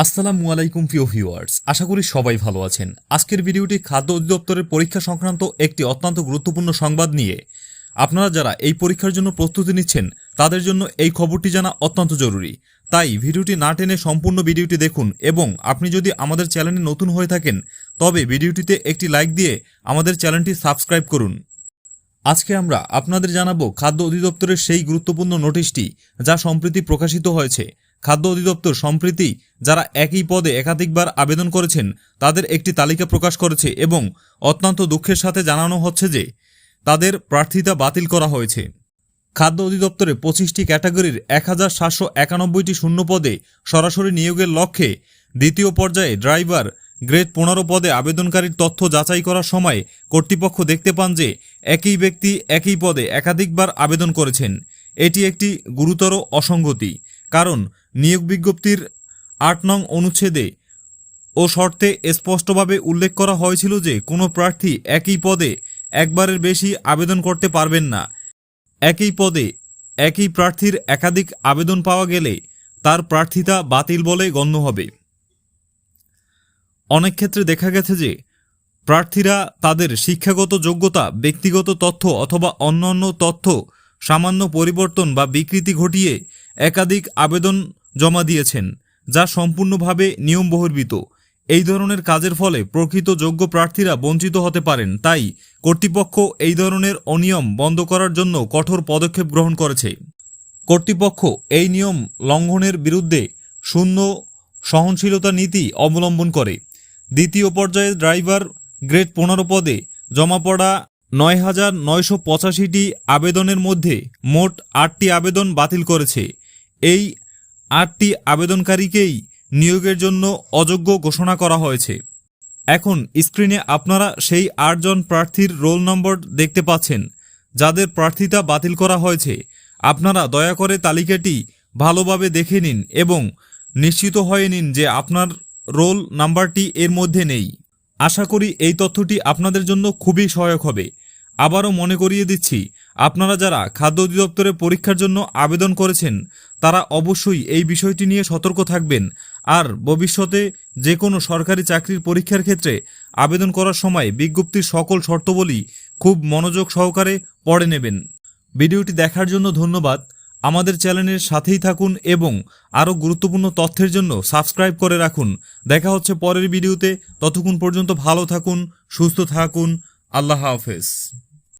আসসালামু আলাইকুম প্রিয় ভিউয়ার্স, আশা করি সবাই ভালো আছেন। আজকের ভিডিওটি খাদ্য অধিদপ্তরের পরীক্ষা সংক্রান্ত একটি অত্যন্ত গুরুত্বপূর্ণ সংবাদ নিয়ে। আপনারা যারা এই পরীক্ষার জন্য প্রস্তুতি নিচ্ছেন তাদের জন্য এই খবরটি জানা অত্যন্ত জরুরি। তাই ভিডিওটি না টেনে সম্পূর্ণ ভিডিওটি দেখুন এবং আপনি যদি আমাদের চ্যানেলে নতুন হয়ে থাকেন তবে ভিডিওটিতে একটি লাইক দিয়ে আমাদের চ্যানেলটি সাবস্ক্রাইব করুন। আজকে আমরা আপনাদের জানাবো খাদ্য অধিদপ্তরের সেই গুরুত্বপূর্ণ নোটিশটি যা সম্প্রতি প্রকাশিত হয়েছে। খাদ্য অধিদপ্তর সম্প্রতি যারা একই পদে একাধিকবার আবেদন করেছেন তাদের একটি তালিকা প্রকাশ করেছে এবং অত্যন্ত দুঃখের সাথে জানানো হচ্ছে যে তাদের প্রার্থিতা বাতিল করা হয়েছে। খাদ্য অধিদপ্তরে 25টি ক্যাটাগরির 1791টি শূন্য পদে সরাসরি নিয়োগের লক্ষ্যে দ্বিতীয় পর্যায়ে ড্রাইভার গ্রেড 15 পদে আবেদনকারীর তথ্য যাচাই করার সময় কর্তৃপক্ষ দেখতে পান যে একই ব্যক্তি একই পদে একাধিকবার আবেদন করেছেন। এটি একটি গুরুতর অসঙ্গতি, কারণ নিয়োগ বিজ্ঞপ্তির 8 নং অনুচ্ছেদে ও শর্তে স্পষ্টভাবে উল্লেখ করা হয়েছিল যে কোনো প্রার্থী একই পদে একবারের বেশি আবেদন করতে পারবেন না। একই পদে একই প্রার্থীর একাধিক আবেদন পাওয়া গেলে তার প্রার্থিতা বাতিল বলে গণ্য হবে। অনেক ক্ষেত্রে দেখা গেছে যে প্রার্থীরা তাদের শিক্ষাগত যোগ্যতা, ব্যক্তিগত তথ্য অথবা অন্যান্য তথ্য সামান্য পরিবর্তন বা বিকৃতি ঘটিয়ে একাধিক আবেদন জমা দিয়েছেন, যা সম্পূর্ণভাবে নিয়ম বহির্ভূত। এই ধরনের কাজের ফলে প্রকৃত যোগ্য প্রার্থীরা বঞ্চিত হতে পারেন। তাই কর্তৃপক্ষ এই ধরনের অনিয়ম বন্ধ করার জন্য কঠোর পদক্ষেপ গ্রহণ করেছে। কর্তৃপক্ষ এই নিয়ম লঙ্ঘনের বিরুদ্ধে শূন্য সহনশীলতা নীতি অবলম্বন করে। দ্বিতীয় পর্যায়ে ড্রাইভার গ্রেড 15 পদে জমা পড়া ৯,৯৮৫টি আবেদনের মধ্যে মোট 8টি আবেদন বাতিল করেছে। এই 8টি আবেদনকারীকেই নিয়োগের জন্য অযোগ্য ঘোষণা করা হয়েছে। এখন স্ক্রিনে আপনারা সেই 8 জন প্রার্থীর রোল নম্বর দেখতে পাচ্ছেন যাদের প্রার্থিতা বাতিল করা হয়েছে। আপনারা দয়া করে তালিকাটি ভালোভাবে দেখে নিন এবং নিশ্চিত হয়ে নিন যে আপনার রোল নাম্বারটি এর মধ্যে নেই। আশা করি এই তথ্যটি আপনাদের জন্য খুবই সহায়ক হবে। আবারও মনে করিয়ে দিচ্ছি, আপনারা যারা খাদ্য অধিদপ্তরের পরীক্ষার জন্য আবেদন করেছেন তারা অবশ্যই এই বিষয়টি নিয়ে সতর্ক থাকবেন। আর ভবিষ্যতে যে কোনো সরকারি চাকরির পরীক্ষার ক্ষেত্রে আবেদন করার সময় বিজ্ঞপ্তির সকল শর্তাবলী খুব মনোযোগ সহকারে পড়ে নেবেন। ভিডিওটি দেখার জন্য ধন্যবাদ। আমাদের চ্যানেলের সাথেই থাকুন এবং আরও গুরুত্বপূর্ণ তথ্যের জন্য সাবস্ক্রাইব করে রাখুন। দেখা হচ্ছে পরের ভিডিওতে। ততক্ষণ পর্যন্ত ভালো থাকুন, সুস্থ থাকুন। আল্লাহ হাফেজ।